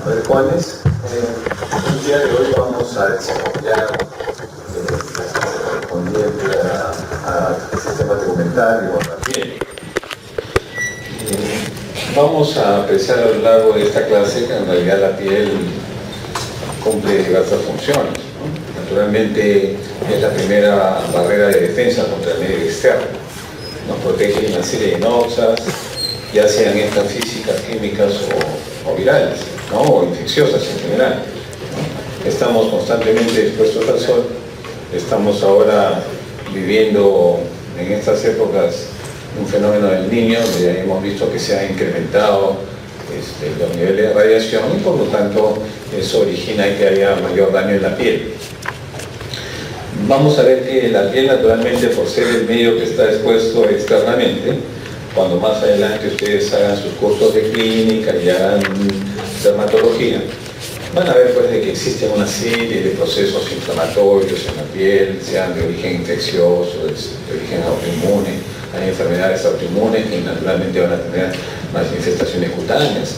A ver, Juanes, el día de hoy vamos a desarrollar correspondiente al sistema tegumentario, a la piel. Vamos a apreciar a lo largo de esta clase que en realidad la piel cumple diversas funciones, ¿no? Naturalmente es la primera barrera de defensa contra el medio externo. Nos protege de una serie de noxas, ya sean estas físicas, químicas o virales, ¿no? O infecciosas en general, ¿no? Estamos constantemente expuestos al sol, estamos ahora viviendo en estas épocas un fenómeno del Niño, donde ya hemos visto que se ha incrementado los niveles de radiación y por lo tanto eso origina que haya mayor daño en la piel. Vamos a ver que la piel naturalmente, por ser el medio que está expuesto externamente, cuando más adelante ustedes hagan sus cursos de clínica y hagan dermatología, van a ver pues de que existen una serie de procesos inflamatorios en la piel, sean de origen infeccioso, de origen autoinmune. Hay enfermedades autoinmunes que naturalmente van a tener manifestaciones cutáneas.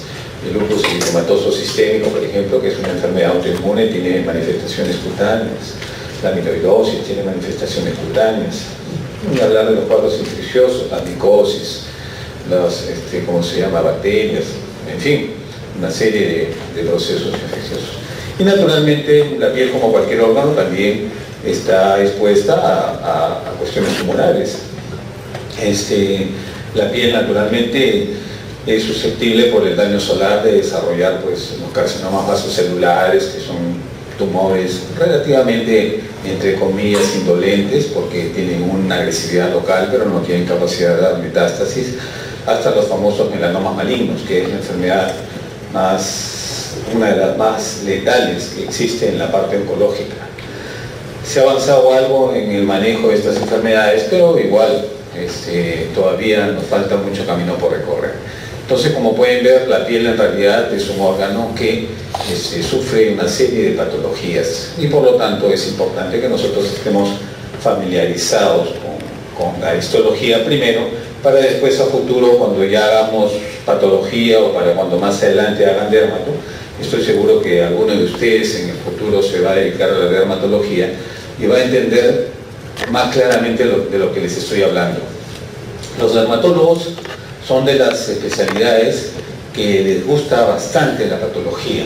El lupus eritematoso sistémico, por ejemplo, que es una enfermedad autoinmune, tiene manifestaciones cutáneas. La amiloidosis tiene manifestaciones cutáneas. Y hablar de los cuadros infecciosos, la micosis, ¿cómo se llama? Bacterias, en fin, una serie de procesos infecciosos. Y naturalmente la piel, como cualquier órgano, también está expuesta a cuestiones tumorales. La piel naturalmente es susceptible por el daño solar de desarrollar pues, los carcinomas vasocelulares, que son tumores relativamente, entre comillas, indolentes, porque tienen una agresividad local, pero no tienen capacidad de dar metástasis, hasta los famosos melanomas malignos, que es la enfermedad una de las más letales que existe en la parte oncológica. Se ha avanzado algo en el manejo de estas enfermedades, pero igual todavía nos falta mucho camino por recorrer. Entonces, como pueden ver, la piel en realidad es un órgano que sufre una serie de patologías y por lo tanto es importante que nosotros estemos familiarizados con la histología primero, para después a futuro, cuando ya hagamos patología o para cuando más adelante hagan dermato, estoy seguro que alguno de ustedes en el futuro se va a dedicar a la dermatología y va a entender más claramente de lo que les estoy hablando. Los dermatólogos son de las especialidades que les gusta bastante la patología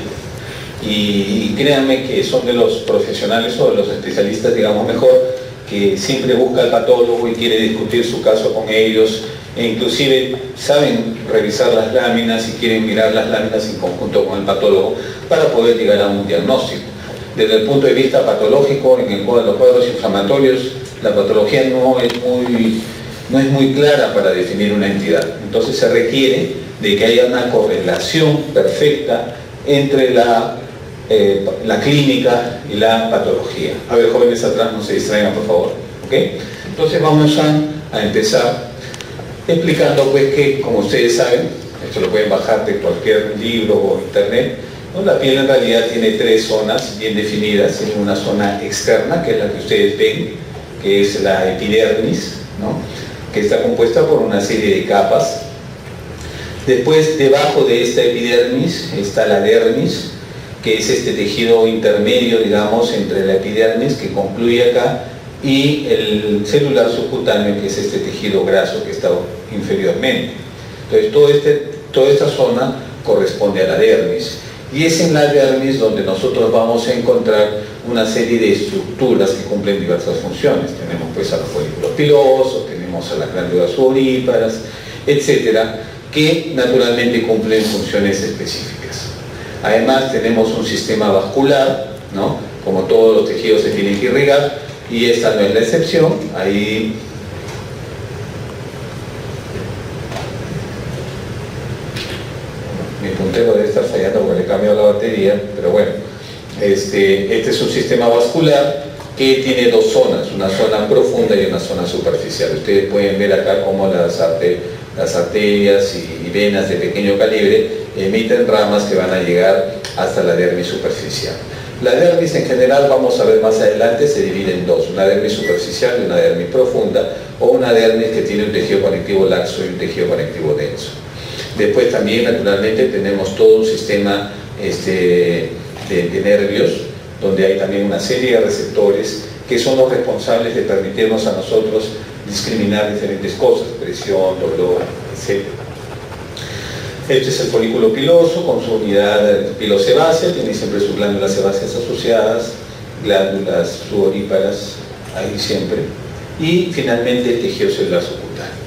y créanme que son de los profesionales o de los especialistas, digamos mejor, que siempre busca al patólogo y quiere discutir su caso con ellos e inclusive saben revisar las láminas y quieren mirar las láminas en conjunto con el patólogo para poder llegar a un diagnóstico. Desde el punto de vista patológico, en los cuadros inflamatorios, la patología no es muy clara para definir una entidad. Entonces se requiere de que haya una correlación perfecta entre la clínica y la patología. A ver, jóvenes atrás, no se distraigan, por favor. ¿Okay? Entonces vamos a empezar explicando pues que, como ustedes saben, esto lo pueden bajar de cualquier libro o internet, ¿no? La piel en realidad tiene tres zonas bien definidas. Tiene una zona externa, que es la que ustedes ven, que es la epidermis, ¿no? Que está compuesta por una serie de capas. Después, debajo de esta epidermis está la dermis, que es este tejido intermedio, digamos, entre la epidermis, que concluye acá, y el celular subcutáneo, que es este tejido graso que está inferiormente. Entonces, toda esta zona corresponde a la dermis. Y es en la dermis donde nosotros vamos a encontrar una serie de estructuras que cumplen diversas funciones. Tenemos pues a los folículos pilosos, tenemos a las glándulas sudoríparas, etcétera, que naturalmente cumplen funciones específicas. Además tenemos un sistema vascular, ¿no? Como todos los tejidos se tienen que irrigar, y esta no es la excepción. Ahí mi puntero debe estar fallando porque le he cambiado la batería, pero bueno, este es un sistema vascular que tiene dos zonas, una zona profunda y una zona superficial. Ustedes pueden ver acá cómo las arterias y venas de pequeño calibre emiten ramas que van a llegar hasta la dermis superficial. La dermis en general, vamos a ver más adelante, se divide en dos, una dermis superficial y una dermis profunda, o una dermis que tiene un tejido conectivo laxo y un tejido conectivo denso. Después también naturalmente tenemos todo un sistema de nervios, donde hay también una serie de receptores que son los responsables de permitirnos a nosotros discriminar diferentes cosas, presión, dolor, etc. Este es el folículo piloso con su unidad pilosebácea, tiene siempre sus glándulas sebáceas asociadas, glándulas sudoríparas ahí siempre, y finalmente el tejido celular subcutáneo.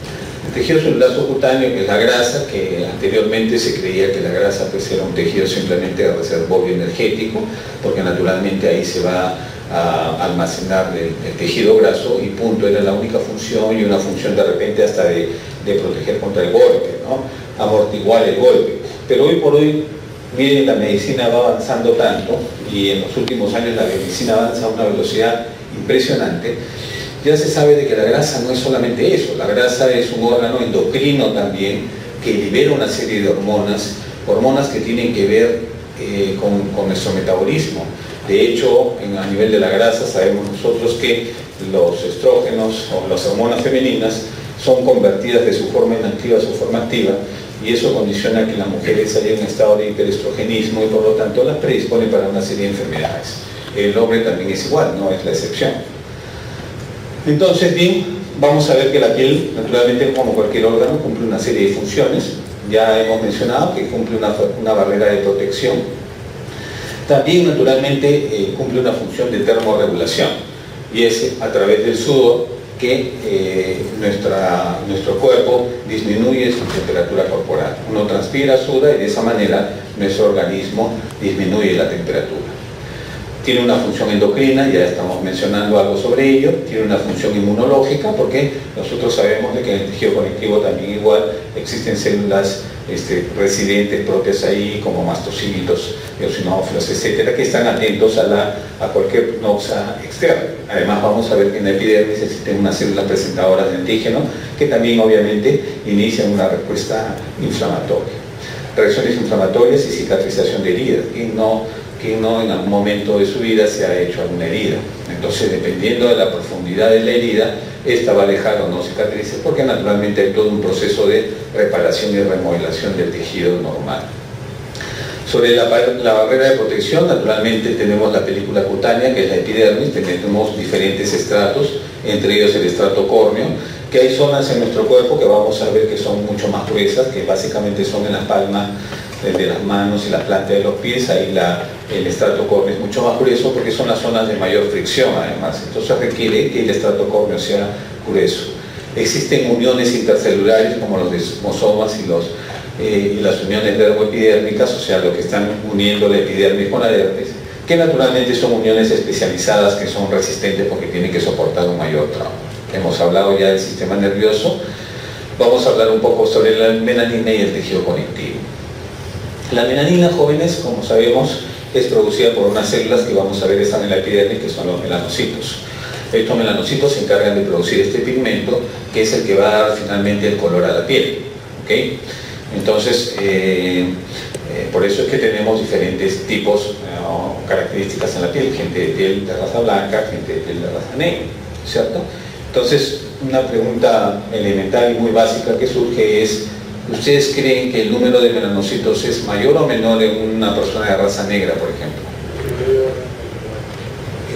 El tejido celular subcutáneo, que es la grasa, que anteriormente se creía que la grasa pues era un tejido simplemente de reservorio energético, porque naturalmente ahí se va a almacenar el tejido graso y punto, era la única función, y una función de repente hasta de proteger contra el golpe, ¿no? Amortiguar el golpe. Pero hoy por hoy, miren, la medicina va avanzando tanto, y en los últimos años la medicina avanza a una velocidad impresionante. Ya se sabe de que la grasa no es solamente eso, la grasa es un órgano endocrino también que libera una serie de hormonas que tienen que ver con nuestro metabolismo. De hecho, a nivel de la grasa sabemos nosotros que los estrógenos o las hormonas femeninas son convertidas de su forma inactiva a su forma activa, y eso condiciona que las mujeres haya un estado de hiperestrogenismo y por lo tanto las predispone para una serie de enfermedades. El hombre también es igual, no es la excepción. Entonces, bien, vamos a ver que la piel, naturalmente, como cualquier órgano, cumple una serie de funciones. Ya hemos mencionado que cumple una barrera de protección. También, naturalmente, cumple una función de termorregulación, y es a través del sudor que nuestro cuerpo disminuye su temperatura corporal. Uno transpira, suda, y de esa manera nuestro organismo disminuye la temperatura. Tiene una función endocrina, ya estamos mencionando algo sobre ello. Tiene una función inmunológica, porque nosotros sabemos de que en el tejido conectivo también igual existen células residentes propias ahí, como mastocílitos, eosinófilos, etcétera, que están atentos a cualquier noxa externa. Además, vamos a ver que en la epidermis existen unas células presentadoras de antígeno que también obviamente inician una respuesta inflamatoria. Reacciones inflamatorias y cicatrización de heridas. ¿Quién no en algún momento de su vida se ha hecho alguna herida? Entonces, dependiendo de la profundidad de la herida, esta va a dejar o no cicatrices, porque naturalmente hay todo un proceso de reparación y remodelación del tejido normal. Sobre la barrera de protección, naturalmente tenemos la película cutánea, que es la epidermis. Tenemos diferentes estratos, entre ellos el estrato córneo, que hay zonas en nuestro cuerpo que vamos a ver que son mucho más gruesas, que básicamente son en las palmas de las manos y la planta de los pies. Ahí el estrato córneo es mucho más grueso porque son las zonas de mayor fricción además, entonces requiere que el estrato córneo sea grueso. Existen uniones intercelulares como los desmosomas y las uniones dermoepidérmicas, o sea, lo que están uniendo la epidermis con la dermis, que naturalmente son uniones especializadas que son resistentes porque tienen que soportar un mayor trauma. Hemos hablado ya del sistema nervioso. Vamos a hablar un poco sobre la melanina y el tejido conectivo. La melanina, jóvenes, como sabemos, es producida por unas células que vamos a ver están en la epidermis, que son los melanocitos. Estos melanocitos se encargan de producir este pigmento, que es el que va a dar finalmente el color a la piel. ¿Okay? Entonces, por eso es que tenemos diferentes tipos o características en la piel, gente de piel de raza blanca, gente de piel de raza negra, ¿cierto? Entonces, una pregunta elemental y muy básica que surge es: ¿ustedes creen que el número de melanocitos es mayor o menor en una persona de raza negra, por ejemplo?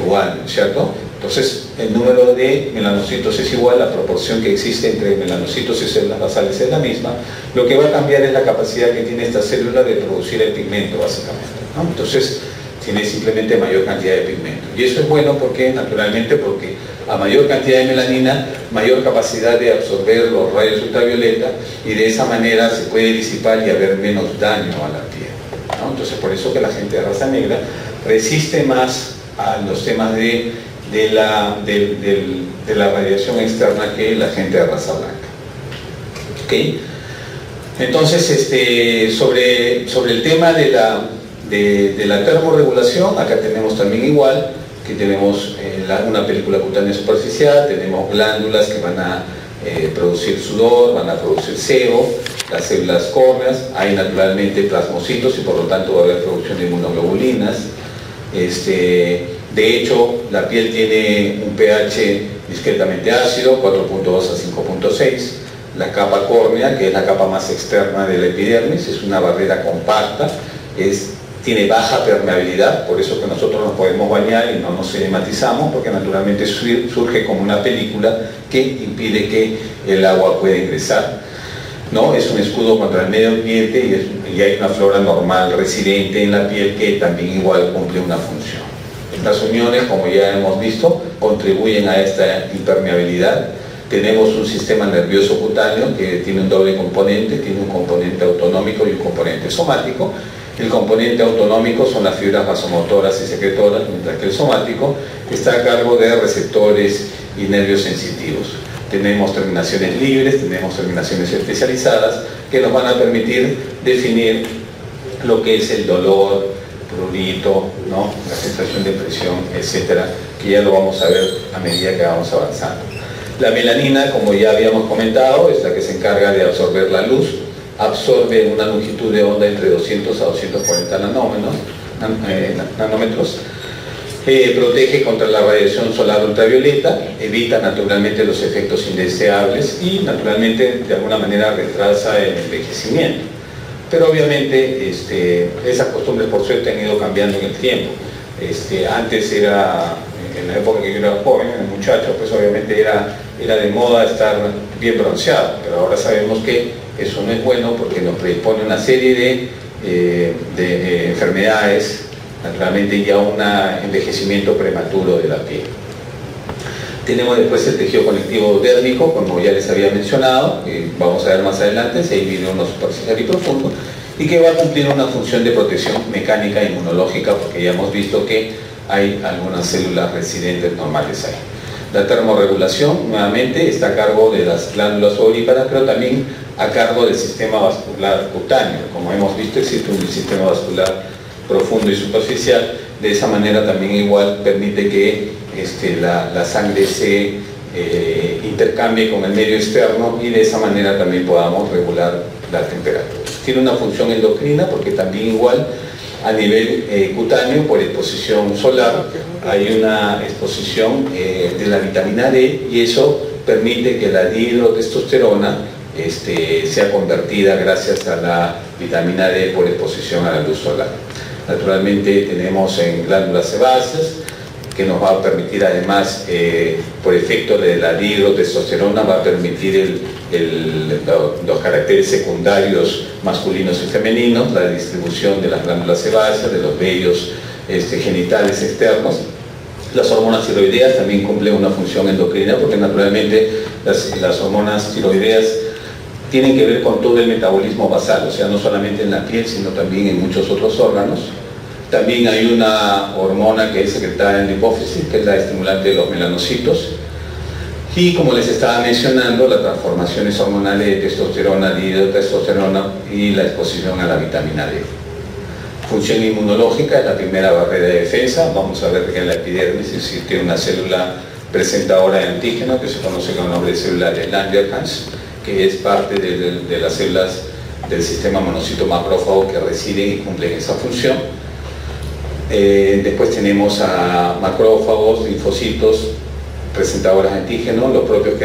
Igual, ¿cierto? Entonces, el número de melanocitos es igual, la proporción que existe entre melanocitos y células basales es la misma. Lo que va a cambiar es la capacidad que tiene esta célula de producir el pigmento, básicamente, ¿no? Entonces, tiene simplemente mayor cantidad de pigmento. Y eso es bueno porque, naturalmente, porque a mayor cantidad de melanina, mayor capacidad de absorber los rayos ultravioleta, y de esa manera se puede disipar y haber menos daño a la piel, ¿no? Entonces, por eso que la gente de raza negra resiste más a los temas de la radiación externa que la gente de raza blanca. ¿Okay? Entonces, sobre el tema de la termorregulación, acá tenemos también igual, que tenemos una película cutánea superficial, tenemos glándulas que van a producir sudor, van a producir sebo, las células córneas, hay naturalmente plasmocitos y por lo tanto va a haber producción de inmunoglobulinas. De hecho, la piel tiene un pH discretamente ácido, 4.2 a 5.6. La capa córnea, que es la capa más externa de la epidermis, es una barrera compacta, es tiene baja permeabilidad, por eso que nosotros nos podemos bañar y no nos edematizamos, porque naturalmente surge como una película que impide que el agua pueda ingresar, ¿no? Es un escudo contra el medio ambiente y hay una flora normal residente en la piel que también igual cumple una función. Las uniones, como ya hemos visto, contribuyen a esta impermeabilidad. Tenemos un sistema nervioso cutáneo que tiene un doble componente, tiene un componente autonómico y un componente somático. El componente autonómico son las fibras vasomotoras y secretoras, mientras que el somático está a cargo de receptores y nervios sensitivos. Tenemos terminaciones libres, tenemos terminaciones especializadas que nos van a permitir definir lo que es el dolor, prurito, ¿no? La sensación de presión, etcétera, que ya lo vamos a ver a medida que vamos avanzando. La melanina, como ya habíamos comentado, es la que se encarga de absorber la luz, absorbe una longitud de onda entre 200 a 240 nanómetros, protege contra la radiación solar ultravioleta, evita naturalmente los efectos indeseables y naturalmente de alguna manera retrasa el envejecimiento. Pero obviamente esas costumbres por suerte han ido cambiando en el tiempo. Antes era, en la época que yo era joven, era muchacho, pues obviamente era de moda estar bien bronceado, pero ahora sabemos que eso no es bueno porque nos predispone a una serie de enfermedades, naturalmente ya un envejecimiento prematuro de la piel. Tenemos después el tejido conectivo dérmico, como ya les había mencionado, que vamos a ver más adelante, se divide uno superficial y profundo, y que va a cumplir una función de protección mecánica e inmunológica, porque ya hemos visto que hay algunas células residentes normales ahí. La termorregulación, nuevamente, está a cargo de las glándulas ovíparas, pero también a cargo del sistema vascular cutáneo. Como hemos visto, existe un sistema vascular profundo y superficial. De esa manera también igual permite que la sangre se intercambie con el medio externo y de esa manera también podamos regular la temperatura. Tiene una función endocrina porque también igual a nivel cutáneo por exposición solar hay una exposición de la vitamina D y eso permite que la dihidrotestosterona sea convertida gracias a la vitamina D por exposición a la luz solar. Naturalmente tenemos en glándulas sebáceas que nos va a permitir además, por efecto de la dihidrotestosterona, va a permitir los caracteres secundarios masculinos y femeninos, la distribución de las glándulas sebáceas, de los vellos genitales externos. Las hormonas tiroideas también cumplen una función endocrina porque naturalmente las hormonas tiroideas tienen que ver con todo el metabolismo basal, o sea, no solamente en la piel, sino también en muchos otros órganos. También hay una hormona que es secretada en la hipófisis, que es la estimulante de los melanocitos. Y como les estaba mencionando, las transformaciones hormonales de testosterona, dihidrotestosterona y la exposición a la vitamina D. Función inmunológica es la primera barrera de defensa. Vamos a ver que en la epidermis existe una célula presentadora de antígeno que se conoce con el nombre de célula de Langerhans, que es parte de las células del sistema monocito macrófago que residen y cumplen esa función. Después tenemos a macrófagos, linfocitos, presentadores de antígeno, los propios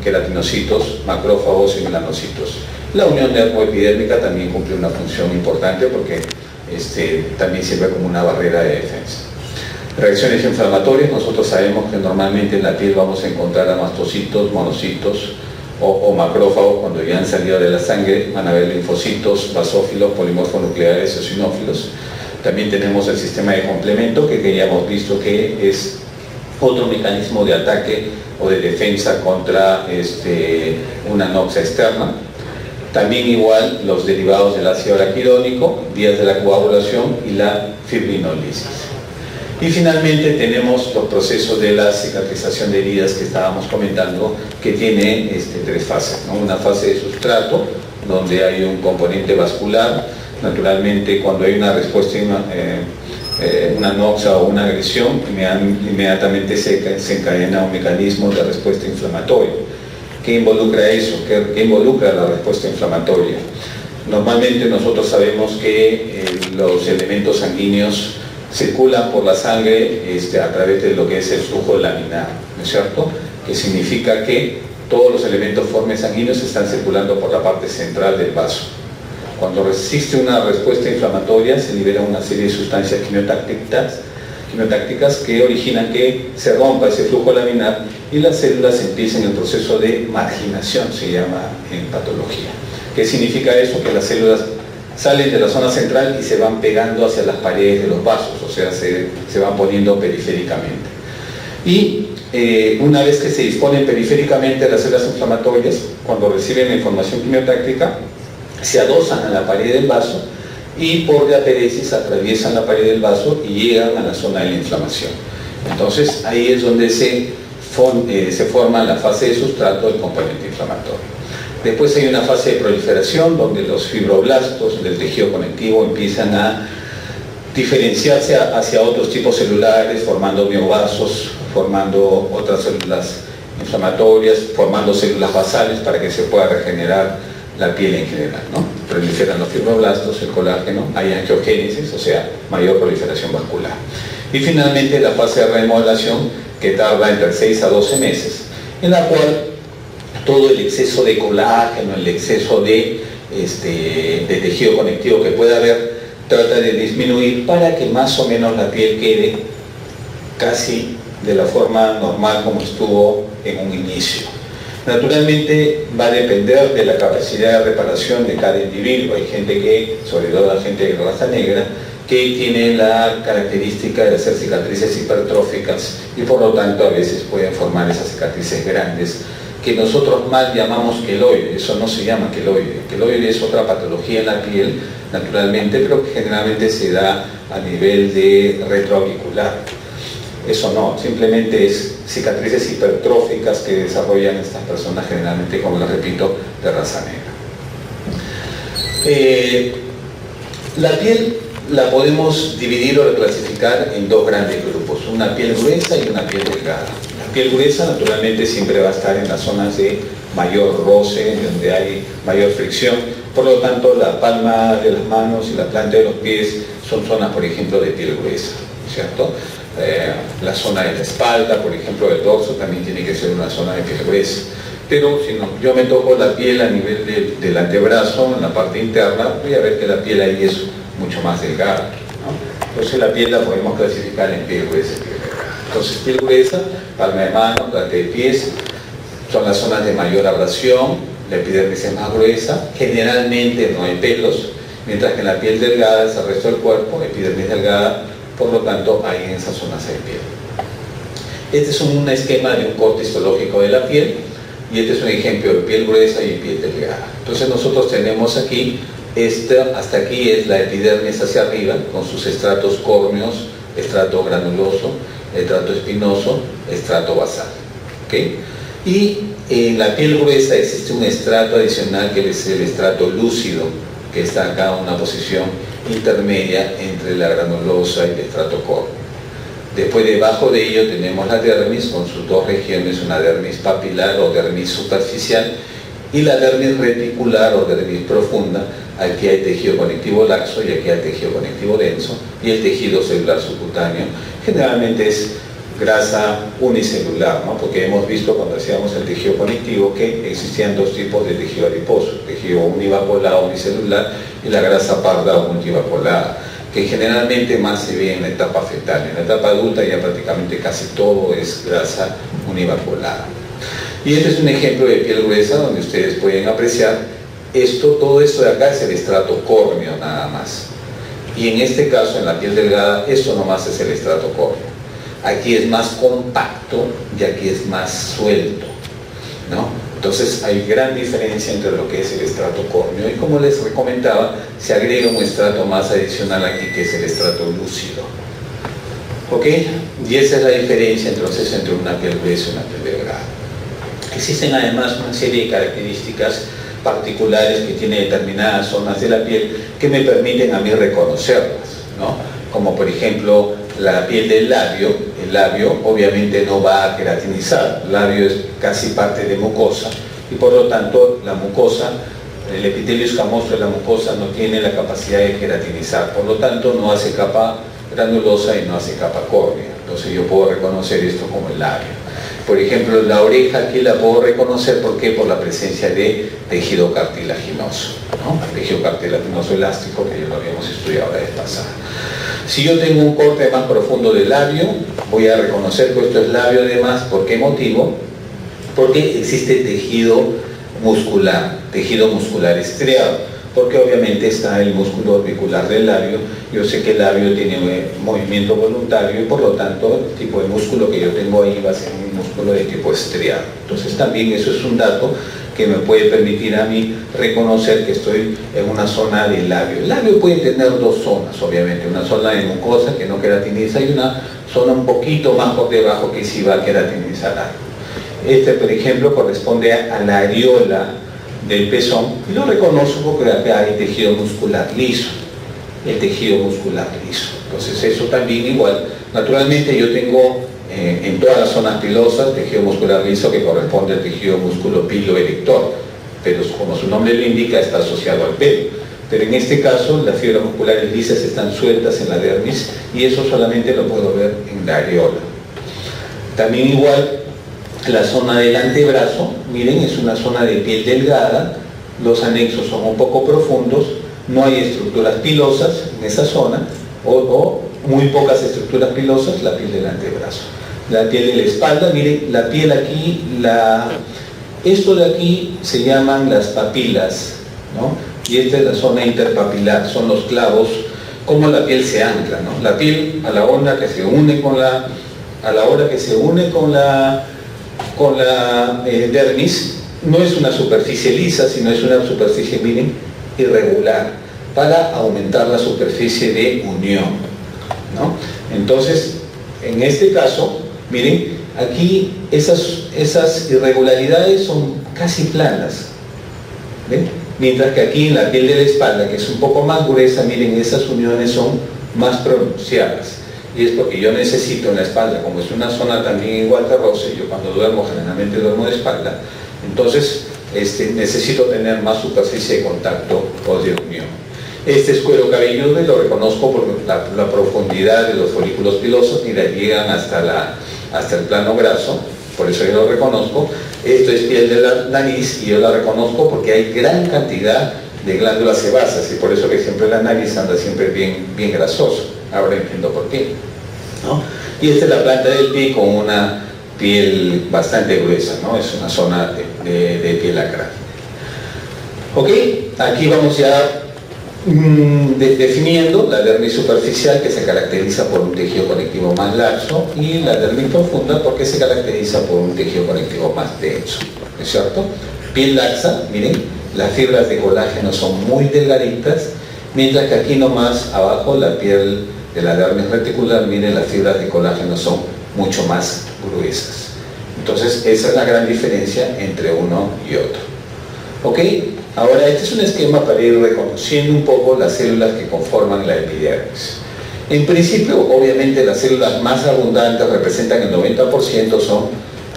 queratinocitos, macrófagos y melanocitos. La unión dermoepidérmica también cumple una función importante porque también sirve como una barrera de defensa. Reacciones inflamatorias, nosotros sabemos que normalmente en la piel vamos a encontrar a mastocitos, monocitos o macrófagos. Cuando ya han salido de la sangre van a haber linfocitos, basófilos, polimorfonucleares, eosinófilos. También tenemos el sistema de complemento que ya hemos visto que es otro mecanismo de ataque o de defensa contra una anoxia externa. También igual los derivados del ácido araquidónico, vías de la coagulación y la fibrinólisis. Y finalmente tenemos los procesos de la cicatrización de heridas que estábamos comentando, que tiene tres fases, ¿no? Una fase de sustrato, donde hay un componente vascular. Naturalmente, cuando hay una respuesta, una anoxia o una agresión, inmediatamente se encadena un mecanismo de respuesta inflamatoria. ¿Qué involucra eso? ¿Qué involucra la respuesta inflamatoria? Normalmente nosotros sabemos que los elementos sanguíneos circulan por la sangre a través de lo que es el flujo laminar, ¿no es cierto? Que significa que todos los elementos formes sanguíneos están circulando por la parte central del vaso. Cuando existe una respuesta inflamatoria se libera una serie de sustancias quimiotácticas que originan que se rompa ese flujo laminar y las células empiecen el proceso de marginación, se llama en patología. ¿Qué significa eso? Que las células salen de la zona central y se van pegando hacia las paredes de los vasos, o sea, se van poniendo periféricamente. Y una vez que se disponen periféricamente las células inflamatorias, cuando reciben la información quimiotáctica, se adosan a la pared del vaso y por diaperesis atraviesan la pared del vaso y llegan a la zona de la inflamación. Entonces ahí es donde se forma la fase de sustrato del componente inflamatorio. Después hay una fase de proliferación donde los fibroblastos del tejido conectivo empiezan a diferenciarse hacia otros tipos celulares, formando miovasos, formando otras células inflamatorias, formando células basales para que se pueda regenerar la piel en general, ¿no? Proliferan los fibroblastos, el colágeno, hay angiogénesis, o sea, mayor proliferación vascular. Y finalmente la fase de remodelación, que tarda entre 6 a 12 meses, en la cual todo el exceso de colágeno, el exceso de tejido conectivo que pueda haber, trata de disminuir para que más o menos la piel quede casi de la forma normal como estuvo en un inicio. Naturalmente va a depender de la capacidad de reparación de cada individuo. Hay gente que, sobre todo la gente de raza negra, que tiene la característica de hacer cicatrices hipertróficas y por lo tanto a veces pueden formar esas cicatrices grandes que nosotros mal llamamos queloide. Eso no se llama queloide. Queloide es otra patología en la piel, naturalmente, pero que generalmente se da a nivel de retroauricular. Eso no, simplemente es cicatrices hipertróficas que desarrollan estas personas generalmente, como les repito, de raza negra. La piel la podemos dividir o clasificar en dos grandes grupos, una piel gruesa y una piel delgada. La piel gruesa naturalmente siempre va a estar en las zonas de mayor roce, donde hay mayor fricción, por lo tanto la palma de las manos y la planta de los pies son zonas, por ejemplo, de piel gruesa, ¿cierto? La zona de la espalda, por ejemplo, del dorso, también tiene que ser una zona de piel gruesa. Pero si no, yo me toco la piel a nivel del antebrazo, en la parte interna, voy a ver que la piel ahí es mucho más delgada, ¿no? Entonces la piel la podemos clasificar en piel gruesa y piel delgada. Entonces piel gruesa, palma de mano, planta de pies, son las zonas de mayor abrasión, la epidermis es más gruesa, generalmente no hay pelos, mientras que en la piel delgada es el resto del cuerpo, epidermis delgada, por lo tanto, hay en esas zonas de piel. Este es un esquema de un corte histológico de la piel y este es un ejemplo de piel gruesa y piel delgada. Entonces nosotros tenemos aquí, hasta aquí es la epidermis hacia arriba, con sus estratos córneos, estrato granuloso, estrato espinoso, estrato basal. ¿Okay? Y en la piel gruesa existe un estrato adicional que es el estrato lúcido, que está acá en una posición intermedia entre la granulosa y el estrato córneo. Después, debajo de ello tenemos la dermis con sus dos regiones, una dermis papilar o dermis superficial y la dermis reticular o dermis profunda. Aquí hay tejido conectivo laxo y aquí hay tejido conectivo denso, y el tejido celular subcutáneo generalmente es grasa unicelular, ¿no? Porque hemos visto cuando hacíamos el tejido conectivo que existían dos tipos de tejido adiposo, tejido univaporado unicelular y la grasa parda o multivaporada, que generalmente más se ve en la etapa fetal. En la etapa adulta ya prácticamente casi todo es grasa univaporada. Y este es un ejemplo de piel gruesa donde ustedes pueden apreciar todo esto de acá es el estrato córneo nada más. Y en este caso, en la piel delgada, esto nomás es el estrato córneo. Aquí es más compacto y aquí es más suelto, ¿no? Entonces hay gran diferencia entre lo que es el estrato córneo y, como les comentaba, se agrega un estrato más adicional aquí que es el estrato lúcido. ¿Ok? Y esa es la diferencia entonces entre una piel gruesa y una piel delgada. Existen además una serie de características particulares que tiene determinadas zonas de la piel que me permiten a mí reconocerlas, ¿no? Como por ejemplo la piel del labio. El labio obviamente no va a queratinizar, el labio es casi parte de mucosa y por lo tanto la mucosa, el epitelio escamoso de la mucosa no tiene la capacidad de queratinizar, por lo tanto no hace capa granulosa y no hace capa córnea. Entonces yo puedo reconocer esto como el labio. Por ejemplo, la oreja aquí la puedo reconocer, ¿por qué? Por la presencia de tejido cartilaginoso, ¿no? Tejido cartilaginoso elástico, que ya lo habíamos estudiado la vez pasada. Si yo tengo un corte más profundo del labio, voy a reconocer que esto es labio además. ¿Por qué motivo? Porque existe tejido muscular estriado, porque obviamente está el músculo orbicular del labio. Yo sé que el labio tiene movimiento voluntario y por lo tanto el tipo de músculo que yo tengo ahí va a ser un músculo de tipo estriado. Entonces también eso es un dato que me puede permitir a mí reconocer que estoy en una zona del labio. El labio puede tener dos zonas, obviamente, una zona de mucosa que no queratiniza y una zona un poquito más por debajo que sí va a queratinizar algo. Este, por ejemplo, corresponde a la areola del pezón y lo reconozco porque acá hay tejido muscular liso, el tejido muscular liso. Entonces eso también igual, naturalmente yo tengo en todas las zonas pilosas tejido muscular liso que corresponde al tejido músculo piloerector, pero como su nombre lo indica está asociado al pelo. Pero en este caso las fibras musculares lisas están sueltas en la dermis y eso solamente lo puedo ver en la areola. También igual la zona del antebrazo, miren, es una zona de piel delgada, los anexos son un poco profundos, no hay estructuras pilosas en esa zona, o muy pocas estructuras pilosas, la piel del antebrazo. La piel de la espalda, miren, la piel aquí, esto de aquí se llaman las papilas, ¿no? Y esta es la zona interpapilar, son los clavos, cómo la piel se ancla, ¿no? La piel a la hora que se une con la dermis, no es una superficie lisa, sino es una superficie, miren, irregular, para aumentar la superficie de unión, ¿no? Entonces, en este caso, miren, aquí esas irregularidades son casi planas, ¿ven? Mientras que aquí en la piel de la espalda, que es un poco más gruesa, miren, esas uniones son más pronunciadas. Y es porque yo necesito en la espalda, como es una zona también igual de roce, yo cuando duermo generalmente duermo de espalda, entonces necesito tener más superficie de contacto o de unión. Este es cuero cabelludo y lo reconozco por la profundidad de los folículos pilosos y la llegan hasta el plano graso, por eso yo lo reconozco. Esto es piel de la nariz y yo la reconozco porque hay gran cantidad de glándulas sebáceas y por eso que siempre la nariz anda siempre bien grasoso. Ahora entiendo por qué, ¿no? Y esta es la planta del pie con una piel bastante gruesa, ¿no? Es una zona de piel acral. Ok, aquí vamos ya definiendo la dermis superficial, que se caracteriza por un tejido conectivo más laxo, y la dermis profunda porque se caracteriza por un tejido conectivo más denso, ¿no es cierto? Piel laxa, miren, las fibras de colágeno son muy delgaditas, mientras que aquí nomás abajo la piel de la dermis reticular, miren, las fibras de colágeno son mucho más gruesas. Entonces esa es la gran diferencia entre uno y otro. ¿Ok? Ahora este es un esquema para ir reconociendo un poco las células que conforman la epidermis. En principio, obviamente las células más abundantes, representan el 90%, son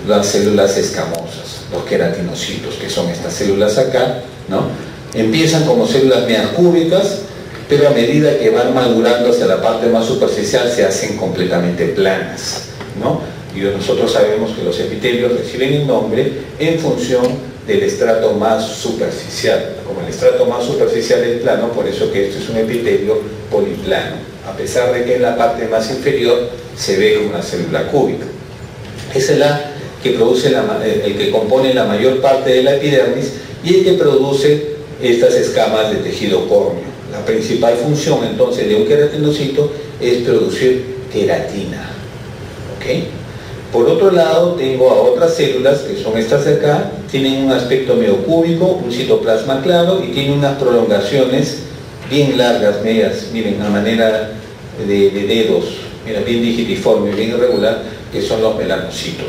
las células escamosas, los queratinocitos, que son estas células acá, ¿no? Empiezan como células medias cúbicas, pero a medida que van madurando hacia la parte más superficial se hacen completamente planas, ¿no? Y nosotros sabemos que los epitelios reciben el nombre en función del estrato más superficial. Como el estrato más superficial es plano, por eso que esto es un epitelio poliplano, a pesar de que en la parte más inferior se ve como una célula cúbica. Esa es la que produce el que compone la mayor parte de la epidermis y el que produce estas escamas de tejido córneo. La principal función entonces de un queratinocito es producir queratina. ¿Ok? Por otro lado, tengo a otras células, que son estas de acá, tienen un aspecto medio cúbico, un citoplasma claro y tienen unas prolongaciones bien largas, medias, miren, a manera de dedos, mira, bien digitiforme, bien irregular, que son los melanocitos.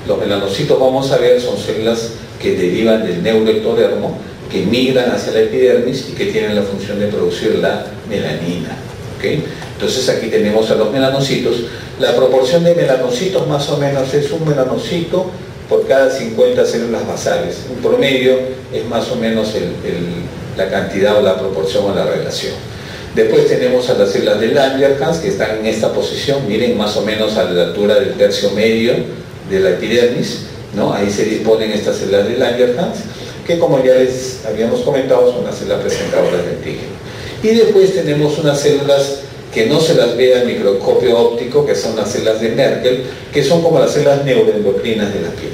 Los melanocitos, vamos a ver, son células que derivan del neuroectodermo, que migran hacia la epidermis y que tienen la función de producir la melanina. ¿Okay? Entonces aquí tenemos a los melanocitos. La proporción de melanocitos más o menos es un melanocito por cada 50 células basales. Un promedio es más o menos la cantidad o la proporción o la relación. Después tenemos a las células de Langerhans que están en esta posición, miren, más o menos a la altura del tercio medio de la epidermis, ¿no? Ahí se disponen estas células de Langerhans, que como ya les habíamos comentado son las células presentadoras de antígeno. Y después tenemos unas células que no se las ve al microscopio óptico, que son las células de Merkel, que son como las células neuroendocrinas de la piel.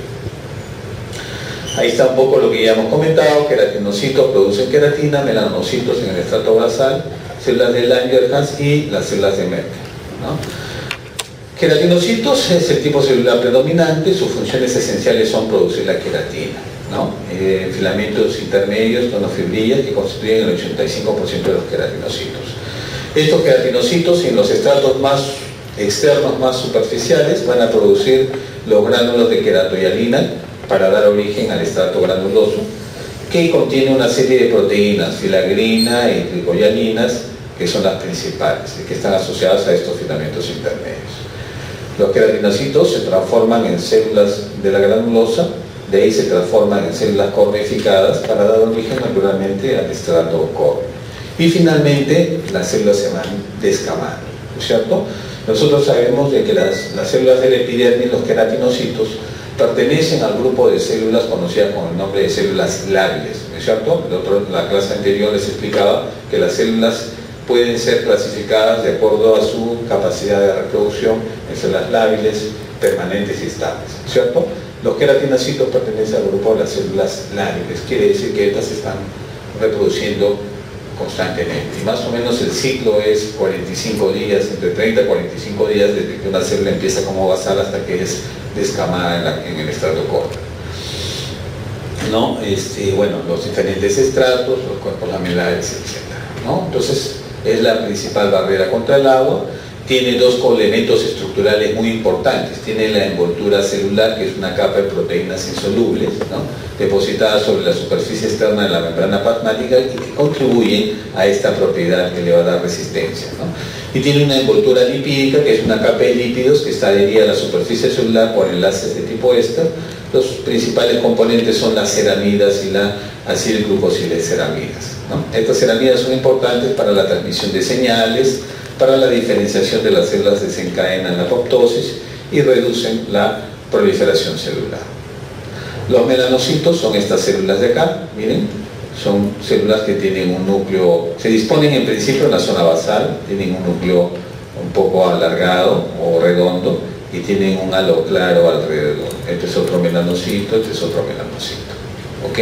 Ahí está un poco lo que ya hemos comentado: queratinocitos producen queratina, melanocitos en el estrato basal, células de Langerhans y las células de Merkel, ¿no? Queratinocitos es el tipo celular predominante, sus funciones esenciales son producir la queratina, ¿no? Filamentos intermedios, tonofibrillas, que constituyen el 85% de los queratinocitos. Estos queratinocitos, en los estratos más externos, más superficiales, van a producir los gránulos de queratohialina para dar origen al estrato granuloso, que contiene una serie de proteínas, filagrina y trigohialinas, que son las principales y que están asociadas a estos filamentos intermedios. Los queratinocitos se transforman en células de la granulosa, de ahí se transforman en células cornificadas para dar origen naturalmente al estrato córneo. Y finalmente las células se van descamando, ¿no es cierto? Nosotros sabemos de que las células del epidermis, los queratinocitos, pertenecen al grupo de células conocidas con el nombre de células lábiles, ¿no es cierto? La clase anterior les explicaba que las células pueden ser clasificadas de acuerdo a su capacidad de reproducción en células lábiles, permanentes y estables, ¿cierto? Los queratinocitos pertenecen al grupo de las células lábiles, quiere decir que estas se están reproduciendo constantemente, y más o menos el ciclo es 45 días, entre 30 y 45 días desde que una célula empieza como basal hasta que es descamada en el estrato córneo, ¿no? Bueno, los diferentes estratos, los cuerpos lamelares, etc., ¿no? Entonces es la principal barrera contra el agua. Tiene dos coelementos estructurales muy importantes. Tiene la envoltura celular, que es una capa de proteínas insolubles, ¿no?, depositada sobre la superficie externa de la membrana plasmática, y que contribuyen a esta propiedad que le va a dar resistencia, ¿no? Y tiene una envoltura lipídica, que es una capa de lípidos que está adherida a la superficie celular por enlaces de tipo éster. Los principales componentes son las ceramidas y la acilglucosilceramidas, ¿no? Estas ceramidas son importantes para la transmisión de señales, para la diferenciación de las células, desencadenan la apoptosis y reducen la proliferación celular. Los melanocitos son estas células de acá, miren, son células que tienen un núcleo, se disponen en principio en la zona basal, tienen un núcleo un poco alargado o redondo y tienen un halo claro alrededor. Este es otro melanocito, este es otro melanocito, ¿ok?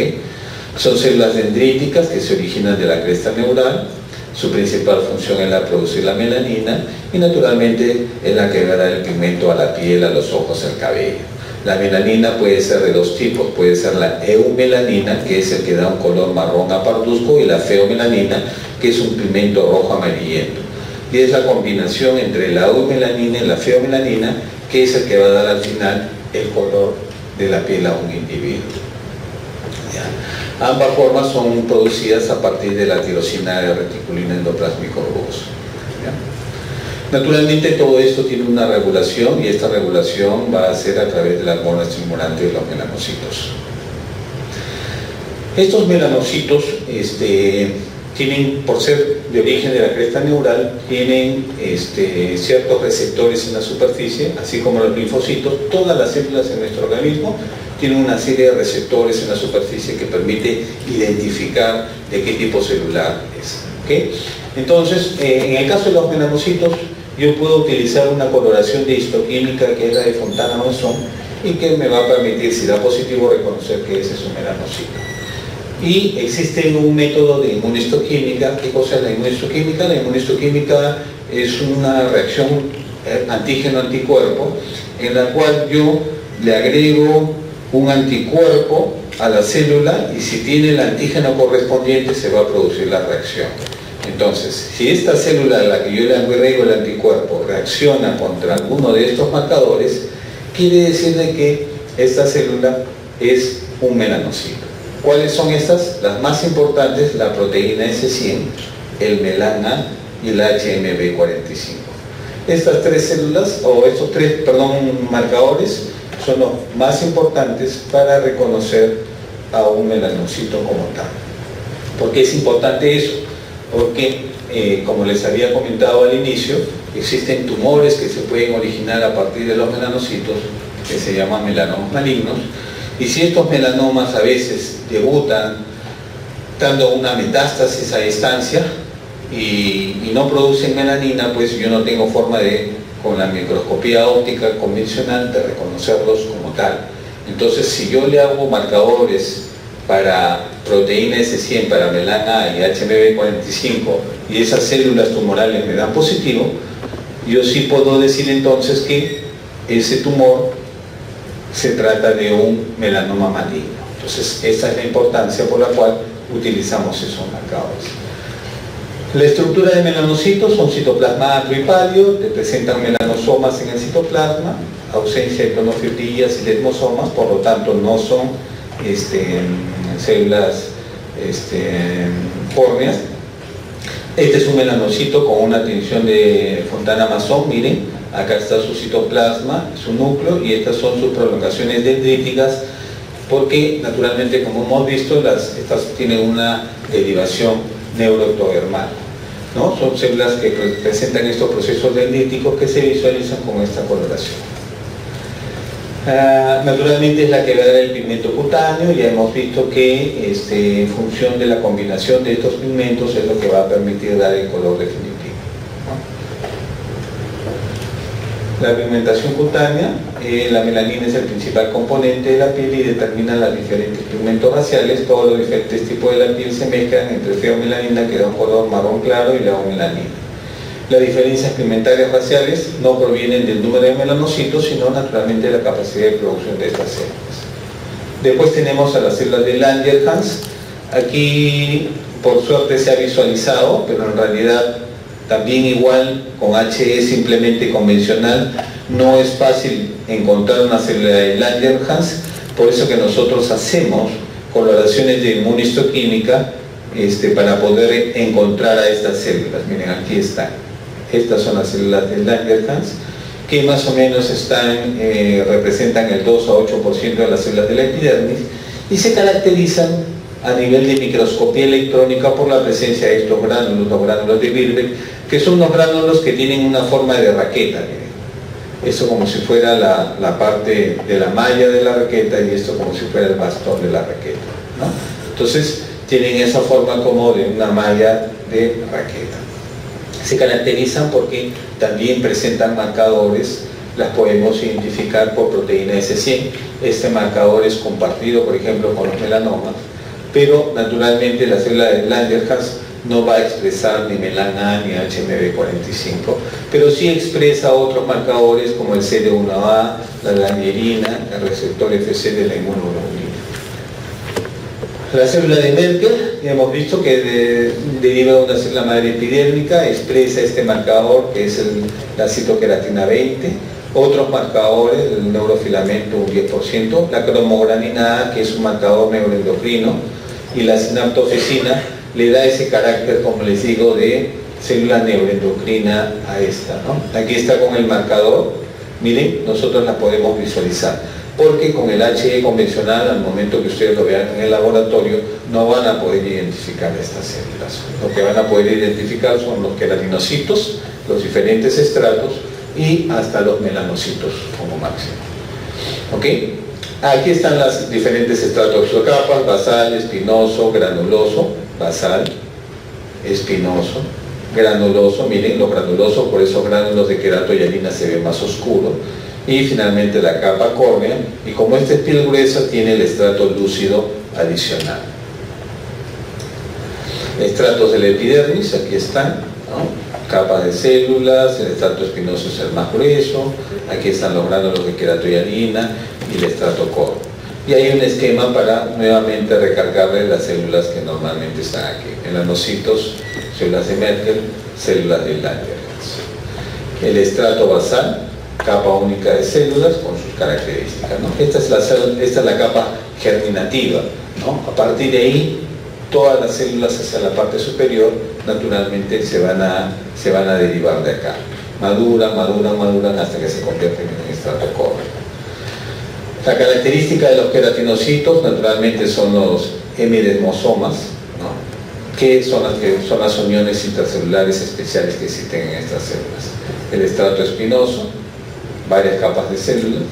Son células dendríticas que se originan de la cresta neural. Su principal función es la producir la melanina y naturalmente es la que va a dar el pigmento a la piel, a los ojos, al cabello. La melanina puede ser de dos tipos, puede ser la eumelanina, que es el que da un color marrón a parduzco, y la feomelanina, que es un pigmento rojo amarillento. Y es la combinación entre la eumelanina y la feomelanina que es el que va a dar al final el color de la piel a un individuo. ¿Ya? Ambas formas son producidas a partir de la tirosina de reticulina endoplásmico rugoso. Naturalmente todo esto tiene una regulación, y esta regulación va a ser a través de la hormona estimulante de los melanocitos. Estos melanocitos tienen, por ser de origen de la cresta neural, tienen ciertos receptores en la superficie, así como los linfocitos. Todas las células en nuestro organismo tienen una serie de receptores en la superficie que permite identificar de qué tipo celular es, ¿okay? Entonces, en el caso de los melanocitos, yo puedo utilizar una coloración de histoquímica que es la de Fontana-Monzón, y que me va a permitir, si da positivo, reconocer que ese es un melanocito. Y existe un método de inmunohistoquímica. ¿Qué cosa es la inmunohistoquímica? La inmunohistoquímica es una reacción antígeno-anticuerpo, en la cual yo le agrego un anticuerpo a la célula, y si tiene el antígeno correspondiente se va a producir la reacción. Entonces, si esta célula a la que yo le agrego el anticuerpo reacciona contra alguno de estos marcadores, quiere decir de que esta célula es un melanocito. ¿Cuáles son estas? Las más importantes: la proteína S100, el melan-A y la HMB45. Estas tres células, o estos tres, marcadores, son los más importantes para reconocer a un melanocito como tal. ¿Por qué es importante eso? Porque como les había comentado al inicio, existen tumores que se pueden originar a partir de los melanocitos, que se llaman melanomas malignos, y si estos melanomas a veces debutan dando una metástasis a distancia y no producen melanina, pues yo no tengo forma de, con la microscopía óptica convencional, de reconocerlos como tal. Entonces, si yo le hago marcadores para proteína S100, para melana A y HMB45, y esas células tumorales me dan positivo, yo sí puedo decir entonces que ese tumor se trata de un melanoma maligno. Entonces, esa es la importancia por la cual utilizamos esos marcadores. La estructura de melanocitos son citoplasma atrio y palio, te presentan melanosomas en el citoplasma, ausencia de clonofibrillas y desmosomas, por lo tanto no son células córneas. Este es un melanocito con una tensión de Fontana-Mason, miren, acá está su citoplasma, su núcleo, y estas son sus prolongaciones dendríticas, porque naturalmente, como hemos visto, estas tienen una derivación neuroectodermal, ¿no? Son células que presentan estos procesos dendríticos que se visualizan con esta coloración. Naturalmente es la que va a dar el pigmento cutáneo. Ya hemos visto que en función de la combinación de estos pigmentos es lo que va a permitir dar el color definitivo, ¿no? La pigmentación cutánea, la melanina es el principal componente de la piel y determina los diferentes pigmentos raciales. Todos los diferentes tipos de la piel se mezclan entre feomelanina, que da un color marrón claro, y la melanina. Las diferencias pigmentarias raciales no provienen del número de melanocitos, sino naturalmente de la capacidad de producción de estas células. Después tenemos a las células de Langerhans. Aquí, por suerte, se ha visualizado, pero en realidad también igual con HE simplemente convencional no es fácil encontrar una célula de Langerhans, por eso que nosotros hacemos coloraciones de inmunistoquímica para poder encontrar a estas células. Miren, aquí están. Estas son las células de Langerhans, que más o menos representan el 2 a 8% de las células de la epidermis, y se caracterizan a nivel de microscopía electrónica por la presencia de estos gránulos, los gránulos de Birbeck, que son unos gránulos que tienen una forma de raqueta. Miren. Esto como si fuera la parte de la malla de la raqueta, y esto como si fuera el bastón de la raqueta, ¿no? Entonces tienen esa forma como de una malla de raqueta. Se caracterizan porque también presentan marcadores, las podemos identificar por proteína S100. Este marcador es compartido, por ejemplo, con los melanomas, pero naturalmente la célula de Langerhans no va a expresar ni melana ni HMB45, pero sí expresa otros marcadores como el CD1A, la langerina, el receptor FC de la inmunoglobulina. La célula de Merkel, ya hemos visto que deriva de una célula madre epidérmica, expresa este marcador que es la citoqueratina 20, otros marcadores, el neurofilamento un 10%, la cromogranina A, que es un marcador neuroendocrino, y la sinaptofesina le da ese carácter, como les digo, de célula neuroendocrina a esta, ¿no? Aquí está con el marcador, miren, nosotros la podemos visualizar, porque con el HE convencional, al momento que ustedes lo vean en el laboratorio, no van a poder identificar estas células. Lo que van a poder identificar son los queratinocitos, los diferentes estratos y hasta los melanocitos como máximo. ¿Ok? Aquí están las diferentes estratos exocapas: basal, espinoso, granuloso, basal, espinoso, granuloso. Miren, los granulosos, por esos gránulos de queratohialina se ve más oscuro. Y finalmente la capa córnea, y como esta es piel gruesa, tiene el estrato lúcido adicional. Estratos de la epidermis, aquí están, ¿no? Capa de células, el estrato espinoso es el más grueso, aquí están los gránulos de queratohialina y el estrato córneo. Y hay un esquema para nuevamente recargarle las células que normalmente están aquí: melanocitos, células de Merkel, células de Langerhans. El estrato basal, capa única de células con sus características, ¿no? Esta es la capa germinativa, ¿no? A partir de ahí, todas las células hacia la parte superior naturalmente se van a derivar de acá. Maduran hasta que se convierten en estrato córneo. La característica de los queratinocitos naturalmente son los hemidesmosomas, ¿no? que son las uniones intercelulares especiales que existen en estas células. El estrato espinoso, varias capas de células.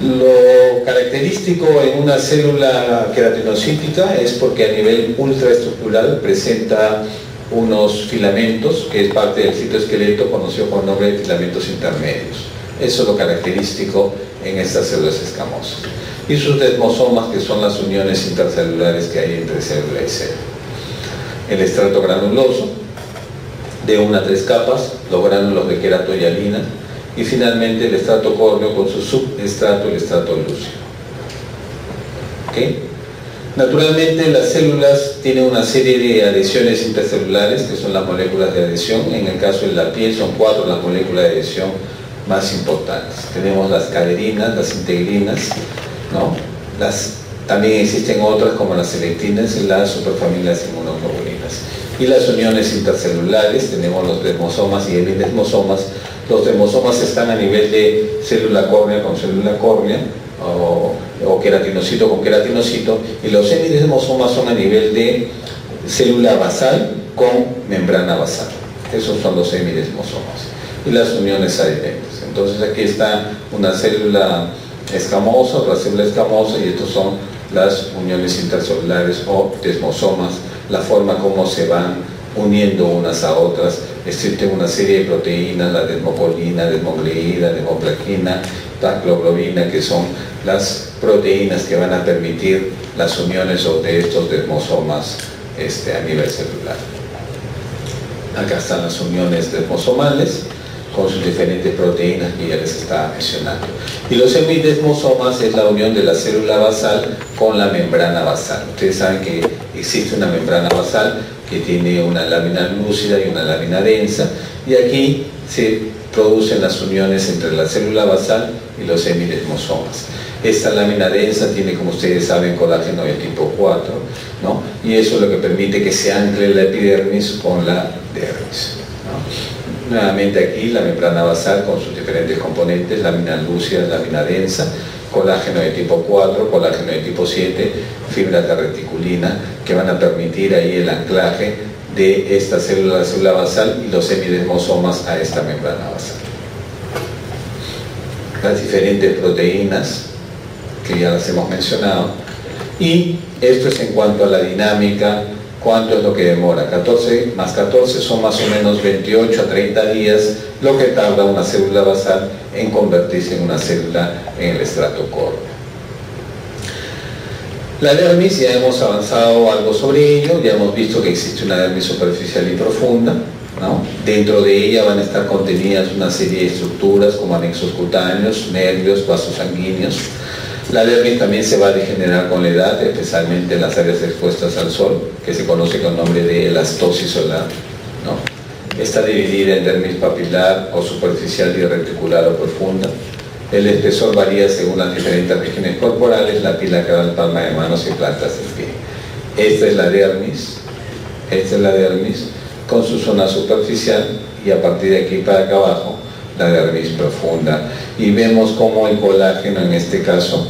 Lo característico en una célula queratinocítica es porque a nivel ultraestructural presenta unos filamentos, que es parte del citoesqueleto conocido con el nombre de filamentos intermedios. Eso es lo característico en estas células escamosas. Y sus desmosomas, que son las uniones intercelulares que hay entre célula y célula. El estrato granuloso, de 1 a 3 capas, los gránulos de queratohialina, y finalmente el estrato córneo con su subestrato, el estrato lúcido. ¿Okay? Naturalmente las células tienen una serie de adhesiones intercelulares, que son las moléculas de adhesión. En el caso de la piel son 4 las moléculas de adhesión más importantes. Tenemos las caderinas, las integrinas, ¿no? También existen otras como las selectinas y las superfamilias inmunoglobulinas. Y las uniones intercelulares, tenemos los desmosomas y hemidesmosomas. Los desmosomas están a nivel de célula córnea con célula córnea, o queratinocito con queratinocito, y los hemidesmosomas son a nivel de célula basal con membrana basal. Esos son los hemidesmosomas. Y las uniones adherentes. Entonces aquí está una célula escamosa, otra célula escamosa, y estos son las uniones intercelulares o desmosomas, la forma como se van uniendo unas a otras. Existen una serie de proteínas, la desmocolina, desmogleína, desmoplaquina, tacloglobina, que son las proteínas que van a permitir las uniones de estos desmosomas a nivel celular. Acá están las uniones desmosomales con sus diferentes proteínas que ya les estaba mencionando. Y los hemidesmosomas es la unión de la célula basal con la membrana basal. Ustedes saben que existe una membrana basal que tiene una lámina lúcida y una lámina densa, y aquí se producen las uniones entre la célula basal y los hemidesmosomas. Esta lámina densa tiene, como ustedes saben, colágeno de tipo 4, ¿no? Y eso es lo que permite que se ancle la epidermis con la dermis, ¿no? Nuevamente aquí la membrana basal con sus diferentes componentes, lámina lúcida, lámina densa, colágeno de tipo 4, colágeno de tipo 7, fibras de reticulina, que van a permitir ahí el anclaje de esta célula, la célula basal, y los hemidesmosomas a esta membrana basal. Las diferentes proteínas, que ya las hemos mencionado, y esto es en cuanto a la dinámica. ¿Cuánto es lo que demora? 14 más 14 son más o menos 28 a 30 días lo que tarda una célula basal en convertirse en una célula en el estrato córneo. La dermis, ya hemos avanzado algo sobre ello, ya hemos visto que existe una dermis superficial y profunda, ¿no? Dentro de ella van a estar contenidas una serie de estructuras como anexos cutáneos, nervios, vasos sanguíneos. La dermis también se va a degenerar con la edad, especialmente en las áreas expuestas al sol, que se conoce con el nombre de elastosis solar, ¿no? Está dividida en dermis papilar o superficial y reticular o profunda. El espesor varía según las diferentes regiones corporales, la pila caudal, palma de manos y plantas del pie. Esta es la dermis, con su zona superficial, y a partir de aquí para acá abajo, la dermis profunda. Y vemos cómo el colágeno, en este caso,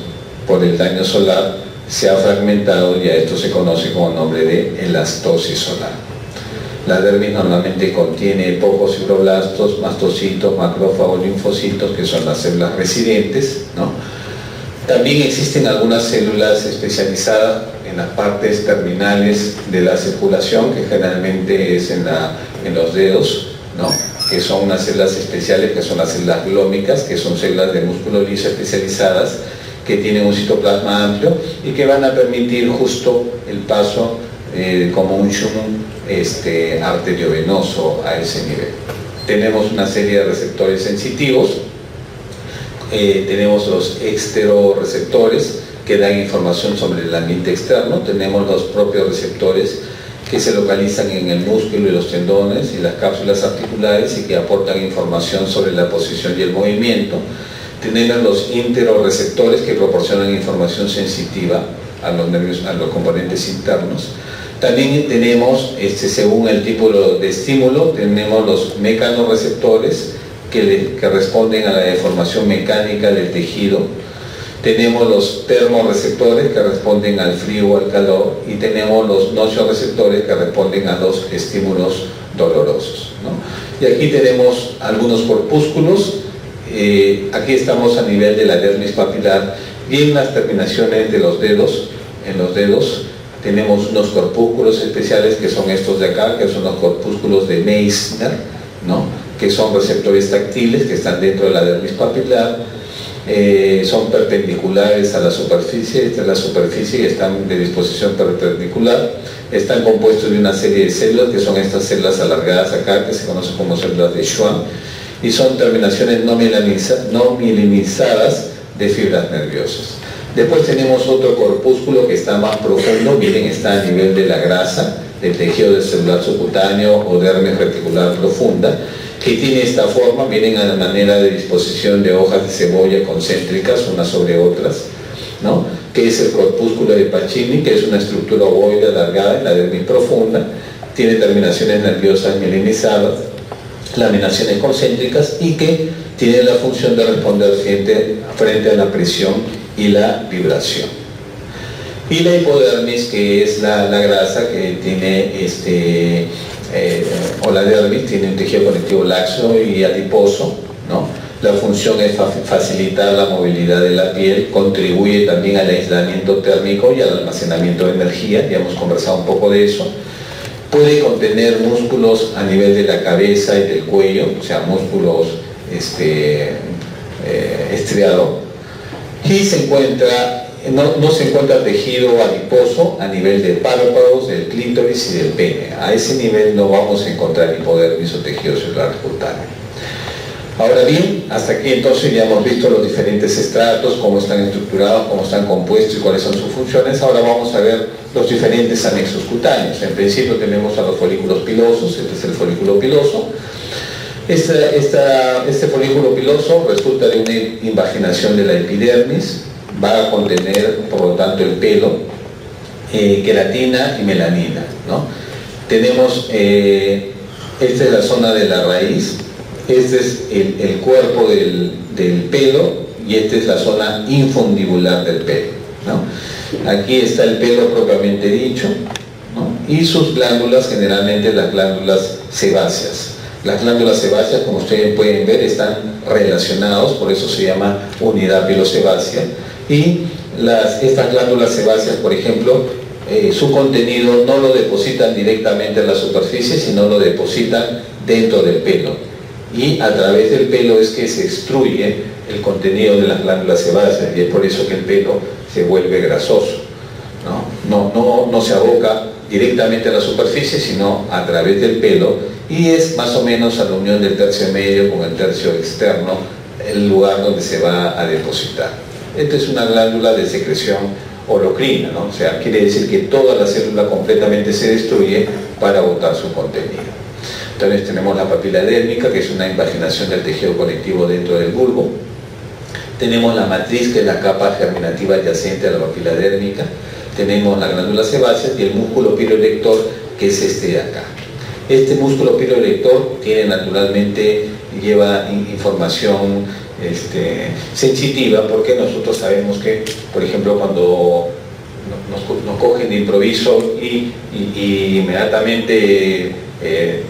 por el daño solar, se ha fragmentado, y a esto se conoce con el nombre de elastosis solar. La dermis normalmente contiene pocos fibroblastos, mastocitos, macrófagos, linfocitos, que son las células residentes, ¿no? También existen algunas células especializadas en las partes terminales de la circulación, que generalmente es en los dedos, ¿no? Que son unas células especiales, que son las células glómicas, que son células de músculo liso especializadas, que tienen un citoplasma amplio y que van a permitir justo el paso como un shunt arteriovenoso a ese nivel. Tenemos una serie de receptores sensitivos, tenemos los exteroreceptores que dan información sobre el ambiente externo, tenemos los propios receptores que se localizan en el músculo y los tendones y las cápsulas articulares y que aportan información sobre la posición y el movimiento. Tenemos los interoreceptores que proporcionan información sensitiva a los nervios, a los componentes internos. También tenemos, según el tipo de estímulo, tenemos los mecanorreceptores que responden a la deformación mecánica del tejido, Tenemos los termorreceptores que responden al frío o al calor, y tenemos los nocioreceptores que responden a los estímulos dolorosos, ¿no? Y aquí tenemos algunos corpúsculos. Aquí estamos a nivel de la dermis papilar, y en las terminaciones de los dedos, en los dedos, tenemos unos corpúsculos especiales que son estos de acá, que son los corpúsculos de Meissner, ¿no? Que son receptores táctiles que están dentro de la dermis papilar. Son perpendiculares a la superficie. Esta es la superficie y están de disposición perpendicular. Están compuestos de una serie de células, que son estas células alargadas acá, que se conocen como células de Schwann, y son terminaciones no mielinizadas de fibras nerviosas. Después tenemos otro corpúsculo que está más profundo, miren, está a nivel de la grasa, del tejido celular subcutáneo o dermis reticular profunda, que tiene esta forma, miren, a la manera de disposición de hojas de cebolla concéntricas unas sobre otras, ¿no? Que es el corpúsculo de Pacini, que es una estructura ovoide alargada en la dermis profunda, tiene terminaciones nerviosas mielinizadas, laminaciones concéntricas, y que tiene la función de responder frente a la presión y la vibración. Y la hipodermis, que es la grasa que tiene o la dermis, tiene un tejido conectivo laxo y adiposo, ¿no? La función es facilitar la movilidad de la piel, contribuye también al aislamiento térmico y al almacenamiento de energía, ya hemos conversado un poco de eso. Puede contener músculos a nivel de la cabeza y del cuello, o sea, músculos estriado, y se encuentra, no se encuentra tejido adiposo a nivel de párpados, del clítoris y del pene. A ese nivel no vamos a encontrar hipodermis o tejido celular cutáneo. Ahora bien, hasta aquí entonces ya hemos visto los diferentes estratos, cómo están estructurados, cómo están compuestos y cuáles son sus funciones. Ahora vamos a ver los diferentes anexos cutáneos. En principio tenemos a los folículos pilosos. Este es el folículo piloso. Este folículo piloso resulta de una invaginación de la epidermis. Va a contener, por lo tanto, el pelo, queratina y melanina, ¿no? Tenemos, esta es la zona de la raíz. Este es el cuerpo del pelo, y esta es la zona infundibular del pelo, ¿no? Aquí está el pelo propiamente dicho, ¿no? Y sus glándulas, generalmente las glándulas sebáceas. Las glándulas sebáceas, como ustedes pueden ver, están relacionados, por eso se llama unidad pilosebácea. Y estas glándulas sebáceas, por ejemplo, su contenido no lo depositan directamente en la superficie, sino lo depositan dentro del pelo. Y a través del pelo es que se extruye el contenido de las glándulas sebáceas, y es por eso que el pelo se vuelve grasoso, ¿no? No se aboca directamente a la superficie, sino a través del pelo, y es más o menos a la unión del tercio medio con el tercio externo el lugar donde se va a depositar. Esta es una glándula de secreción holocrina, ¿no? O sea, quiere decir que toda la célula completamente se destruye para botar su contenido. Entonces tenemos la papila dérmica, que es una invaginación del tejido conectivo dentro del bulbo. Tenemos la matriz, que es la capa germinativa adyacente a la papila dérmica. Tenemos la glándula sebácea y el músculo piroelector, que es este de acá. Este músculo piroelector lleva información sensitiva, porque nosotros sabemos que, por ejemplo, cuando nos cogen de improviso y inmediatamente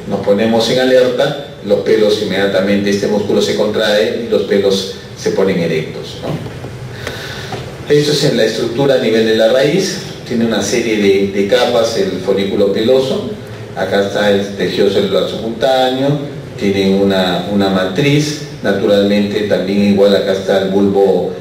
nos ponemos en alerta, los pelos inmediatamente, este músculo se contrae y los pelos se ponen erectos, ¿no? Esto es en la estructura a nivel de la raíz. Tiene una serie de capas el folículo piloso. Acá está el tejido celular subcutáneo, tiene una matriz, naturalmente también igual acá está el bulbo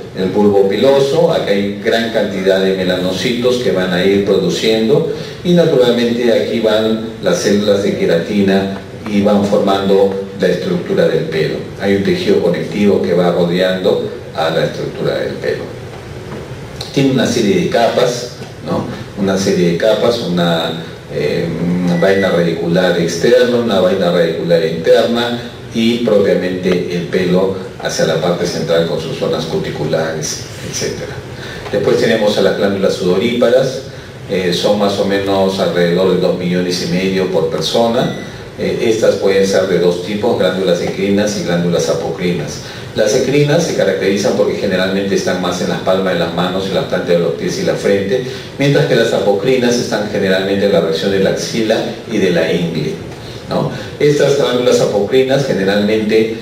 piloso. Acá hay gran cantidad de melanocitos que van a ir produciendo, y naturalmente aquí van las células de queratina y van formando la estructura del pelo. Hay un tejido conectivo que va rodeando a la estructura del pelo. Tiene una serie de capas, ¿no? Una serie de capas, una vaina radicular externa, una vaina radicular interna, y propiamente el pelo hacia la parte central con sus zonas cuticulares, etc. Después tenemos a las glándulas sudoríparas. Son más o menos alrededor de 2,5 millones por persona. Estas pueden ser de dos tipos, glándulas ecrinas y glándulas apocrinas. Las ecrinas se caracterizan porque generalmente están más en las palmas de las manos, en las plantas de los pies y la frente, mientras que las apocrinas están generalmente en la región de la axila y de la ingle, ¿no? Estas glándulas apocrinas generalmente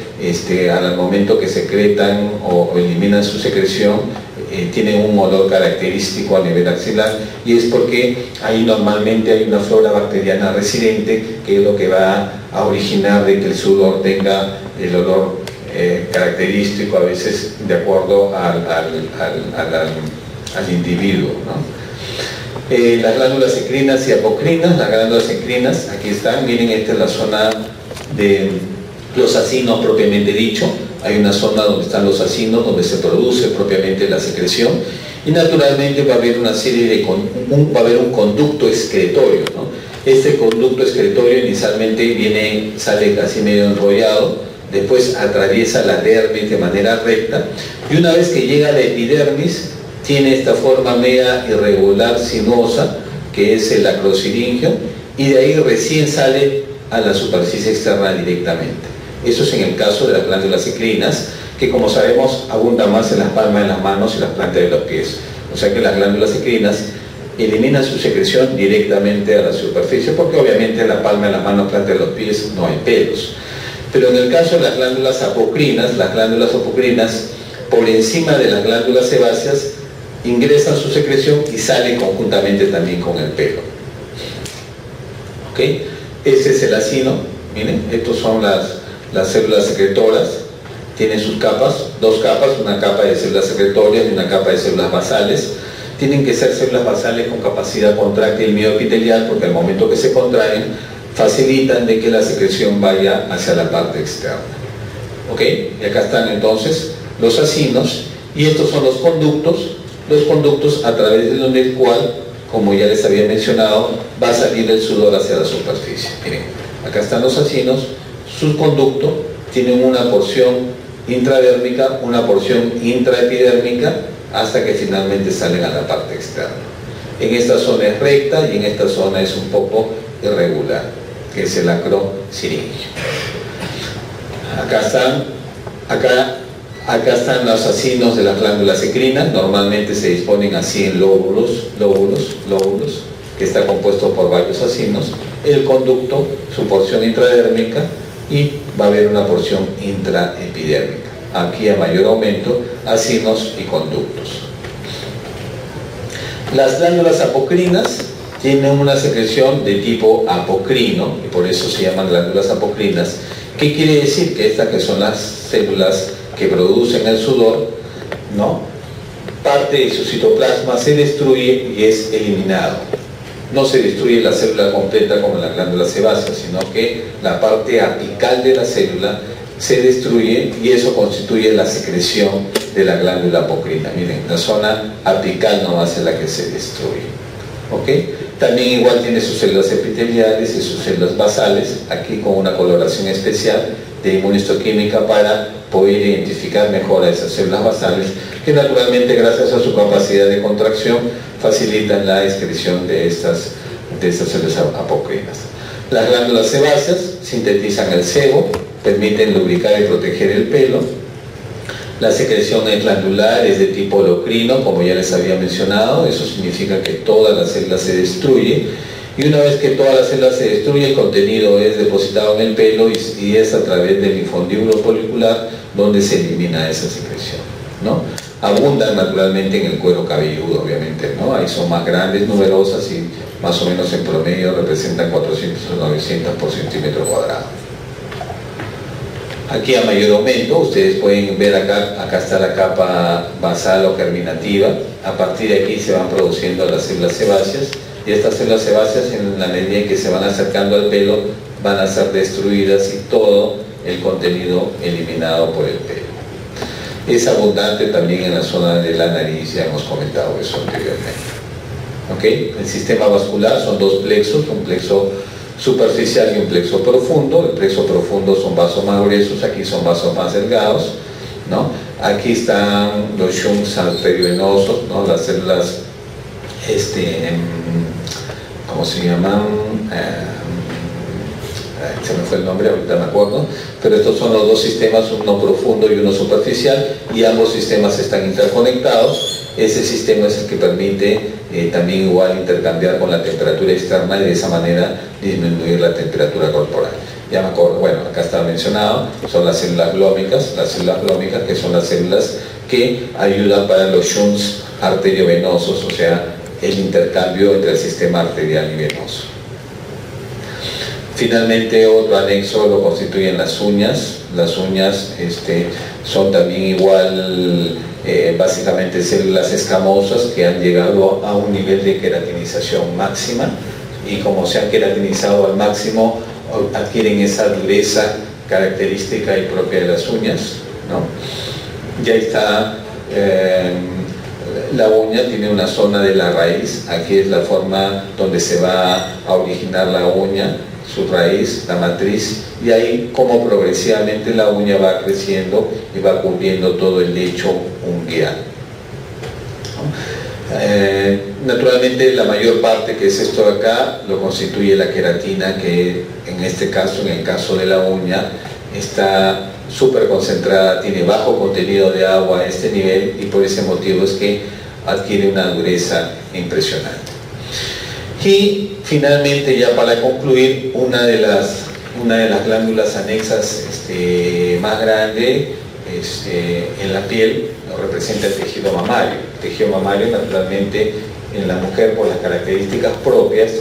al momento que secretan o eliminan su secreción tienen un olor característico a nivel axilar, y es porque ahí normalmente hay una flora bacteriana residente que es lo que va a originar de que el sudor tenga el olor característico, a veces de acuerdo al individuo, ¿no? Las glándulas ecrinas y apocrinas. Las glándulas ecrinas, aquí están, miren, esta es la zona de los acinos propiamente dicho. Hay una zona donde están los acinos, donde se produce propiamente la secreción, y naturalmente va a haber una serie de va a haber un conducto excretorio, ¿no? Este conducto excretorio inicialmente sale casi medio enrollado, después atraviesa la dermis de manera recta, y una vez que llega a la epidermis tiene esta forma media irregular sinuosa que es el acrosiringio, y de ahí recién sale a la superficie externa directamente. Eso es en el caso de las glándulas ecrinas, que como sabemos abundan más en las palmas de las manos y las plantas de los pies. O sea que las glándulas ecrinas eliminan su secreción directamente a la superficie, porque obviamente en la palma de las manos, planta de los pies no hay pelos. Pero en el caso de las glándulas apocrinas por encima de las glándulas sebáceas ingresan su secreción y salen conjuntamente también con el pelo. ¿Ok? Ese es el acino. Miren, estos son las células secretoras. Tienen sus capas, dos capas, una capa de células secretorias y una capa de células basales. Tienen que ser células basales con capacidad contráctil mioepitelial, porque al momento que se contraen facilitan de que la secreción vaya hacia la parte externa. ¿Ok? Y acá están entonces los acinos, y estos son los conductos a través del cual, como ya les había mencionado, va a salir el sudor hacia la superficie. Miren, acá están los acinos, sus conductos tienen una porción intradérmica, una porción intraepidérmica, hasta que finalmente salen a la parte externa. En esta zona es recta y en esta zona es un poco irregular, que es el acrosiringio. Acá están los acinos de las glándulas ecrinas. Normalmente se disponen así en lóbulos, que está compuesto por varios acinos. El conducto, su porción intradérmica, y va a haber una porción intraepidérmica. Aquí a mayor aumento, acinos y conductos. Las glándulas apocrinas tienen una secreción de tipo apocrino, y por eso se llaman glándulas apocrinas. ¿Qué quiere decir? Que estas, que son las células que producen el sudor, ¿no?, parte de su citoplasma se destruye y es eliminado. No se destruye la célula completa como en la glándula sebácea, sino que la parte apical de la célula se destruye, y eso constituye la secreción de la glándula apocrina. Miren, la zona apical nomás es la que se destruye. ¿Ok? También igual tiene sus células epiteliales y sus células basales, aquí con una coloración especial de inmunistoquímica para poder identificar mejor a esas células basales, que naturalmente, gracias a su capacidad de contracción, facilitan la excreción de estas células apocrinas. Las glándulas sebáceas sintetizan el sebo, permiten lubricar y proteger el pelo. La secreción glandular es de tipo holocrino, como ya les había mencionado. Eso significa que toda la célula se destruye, y una vez que toda la célula se destruye, el contenido es depositado en el pelo, y es a través del infundíbulo folicular donde se elimina esa secreción, ¿no? Abundan naturalmente en el cuero cabelludo, obviamente, ¿no? Ahí son más grandes, numerosas, y más o menos en promedio representan 400 o 900 por centímetro cuadrado. Aquí a mayor aumento, ustedes pueden ver acá está la capa basal o germinativa. A partir de aquí se van produciendo las células sebáceas, y estas células sebáceas, en la medida en que se van acercando al pelo, van a ser destruidas y todo el contenido eliminado por el pelo. Es abundante también en la zona de la nariz, ya hemos comentado eso anteriormente. ¿Okay? El sistema vascular son dos plexos, un plexo superficial y un plexo profundo. El plexo profundo son vasos más gruesos, aquí son vasos más delgados, ¿no? Aquí están los shunts arteriovenosos, ¿no?, las células, ¿cómo se llaman? se me fue el nombre, ahorita me acuerdo, pero estos son los dos sistemas, uno profundo y uno superficial, y ambos sistemas están interconectados. Ese sistema es el que permite también igual intercambiar con la temperatura externa y de esa manera disminuir la temperatura corporal. Ya me acuerdo, bueno, acá está mencionado, son las células glómicas que son las células que ayudan para los shunts arteriovenosos, o sea, el intercambio entre el sistema arterial y venoso. Finalmente, otro anexo lo constituyen las uñas. Las uñas son también igual, básicamente células escamosas que han llegado a un nivel de queratinización máxima, y como se han queratinizado al máximo, adquieren esa dureza característica y propia de las uñas, ¿no? Ya está, la uña tiene una zona de la raíz, aquí es la forma donde se va a originar la uña, su raíz, la matriz, y ahí como progresivamente la uña va creciendo y va cubriendo todo el lecho ungueal. Naturalmente la mayor parte, que es esto de acá, lo constituye la queratina, que en este caso, en el caso de la uña, está súper concentrada, tiene bajo contenido de agua a este nivel, y por ese motivo es que adquiere una dureza impresionante. Y finalmente, ya para concluir, una de las glándulas anexas más grande en la piel lo representa el tejido mamario. El tejido mamario, naturalmente, en la mujer, por las características propias,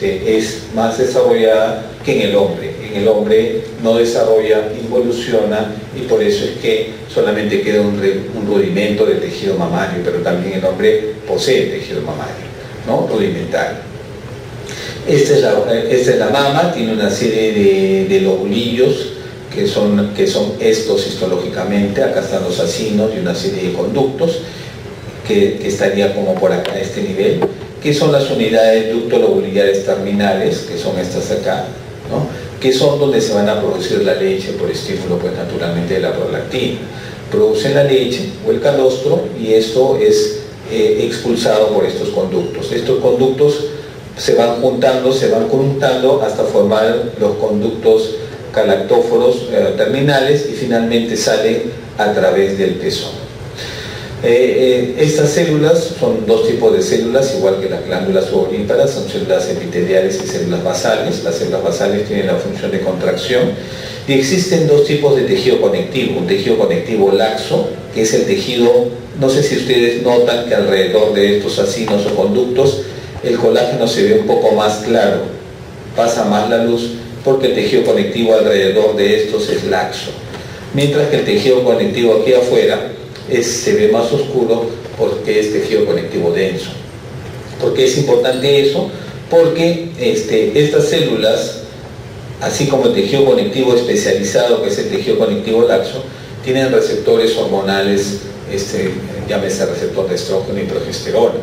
es más desarrollada que en el hombre. En el hombre no desarrolla, involuciona, y por eso es que solamente queda un rudimento de tejido mamario, pero también el hombre posee tejido mamario, ¿no? Rudimentario. Esta es la mama, tiene una serie de lobulillos que son estos histológicamente. Acá están los acinos y una serie de conductos que estaría como por acá a este nivel, que son las unidades ductolobuliares terminales, que son estas acá, ¿no? Que son donde se van a producir la leche por estímulo, pues naturalmente, de la prolactina. Producen la leche o el calostro, y esto es expulsado por estos conductos. Estos conductos se van juntando, se van conjuntando hasta formar los conductos galactóforos terminales, y finalmente salen a través del pezón. Estas células son dos tipos de células, igual que las glándulas sudoríparas, son células epiteliales y células basales. Las células basales tienen la función de contracción, y existen dos tipos de tejido conectivo. Un tejido conectivo laxo, que es el tejido, no sé si ustedes notan que alrededor de estos acinos o conductos el colágeno se ve un poco más claro, pasa más la luz, porque el tejido conectivo alrededor de estos es laxo, mientras que el tejido conectivo aquí afuera se ve más oscuro, porque es tejido conectivo denso. ¿Por qué es importante eso? Porque estas células, así como el tejido conectivo especializado, que es el tejido conectivo laxo, tienen receptores hormonales, llámese receptor de estrógeno y progesterona.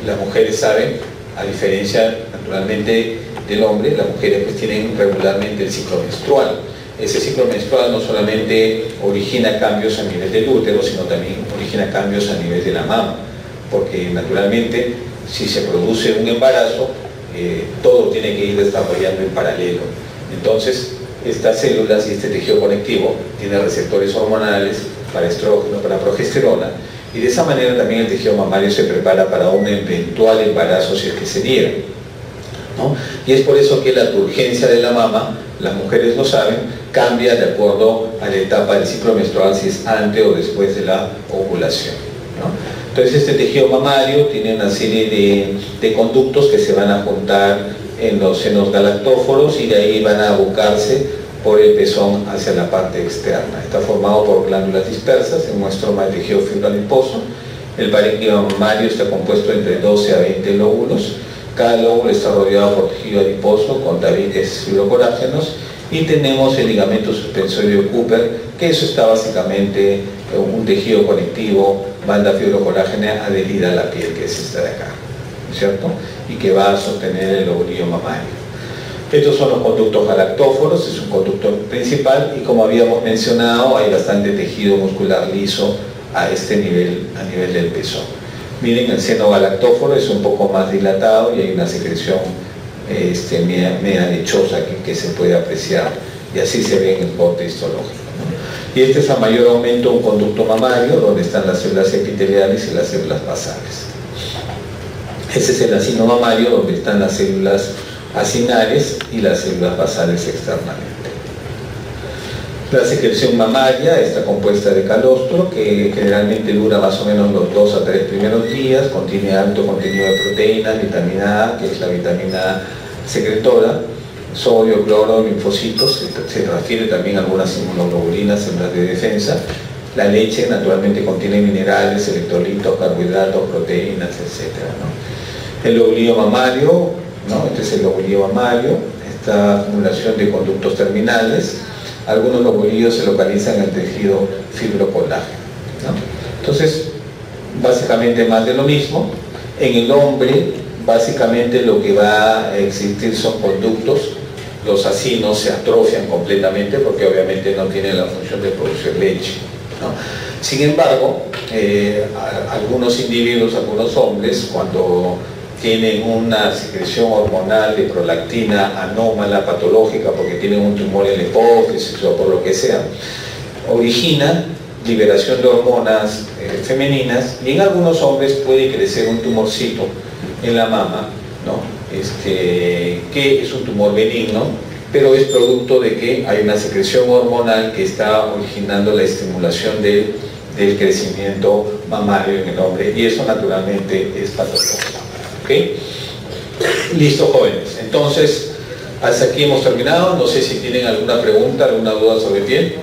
Las mujeres saben, a diferencia naturalmente del hombre, las mujeres pues tienen regularmente el ciclo menstrual. Ese ciclo menstrual no solamente origina cambios a nivel del útero, sino también origina cambios a nivel de la mama, porque naturalmente, si se produce un embarazo, todo tiene que ir desarrollando en paralelo. Entonces, estas células y este tejido conectivo tienen receptores hormonales para estrógeno, para progesterona, y de esa manera también el tejido mamario se prepara para un eventual embarazo, si es que se diera, ¿no? Y es por eso que la turgencia de la mama, las mujeres lo saben, cambia de acuerdo a la etapa del ciclo menstrual, si es antes o después de la ovulación, ¿no? Entonces, este tejido mamario tiene una serie de conductos que se van a juntar en los senos galactóforos, y de ahí van a abocarse por el pezón hacia la parte externa. Está formado por glándulas dispersas, en muestra más tejido fibrodiposo. El parénquima mamario está compuesto entre 12 a 20 lóbulos. Cada lóbulo está rodeado por tejido adiposo con tabiques fibrocolágenos, y tenemos el ligamento suspensorio Cooper, que eso está básicamente un tejido conectivo, banda fibrocolágena adherida a la piel, que es esta de acá, ¿cierto? Y que va a sostener el lóbulo mamario. Estos son los conductos galactóforos, es un conducto principal, y como habíamos mencionado, hay bastante tejido muscular liso a este nivel, a nivel del pezón. Miren, el seno galactóforo es un poco más dilatado y hay una secreción media lechosa que se puede apreciar, y así se ve en el corte histológico, ¿no? Y este es a mayor aumento un conducto mamario donde están las células epiteliales y las células basales. Ese es el acino mamario donde están las células acinares y las células basales externamente. La secreción mamaria está compuesta de calostro, que generalmente dura más o menos los 2 a 3 primeros días, contiene alto contenido de proteínas, vitamina A, que es la vitamina secretora, sodio, cloro, linfocitos, se refiere también a algunas inmunoglobulinas, células de defensa. La leche naturalmente contiene minerales, electrolitos, carbohidratos, proteínas, etc., ¿no? El lobulillo mamario, ¿no? Este es el lobulillo mamario, esta acumulación de conductos terminales. Algunos lobulillos se localizan en el tejido fibrocolágeno, ¿no? Entonces, básicamente más de lo mismo. En el hombre, básicamente lo que va a existir son conductos. Los acinos se atrofian completamente porque obviamente no tienen la función de producir leche, ¿no? Sin embargo, algunos individuos, algunos hombres, cuando tienen una secreción hormonal de prolactina anómala, patológica, porque tienen un tumor en la hipófisis o por lo que sea, origina liberación de hormonas femeninas, y en algunos hombres puede crecer un tumorcito en la mama, ¿no? Que es un tumor benigno, pero es producto de que hay una secreción hormonal que está originando la estimulación del crecimiento mamario en el hombre, y eso naturalmente es patológico. ¿Okay? Listo, jóvenes. Entonces, hasta aquí hemos terminado. No sé si tienen alguna pregunta, alguna duda sobre el piel.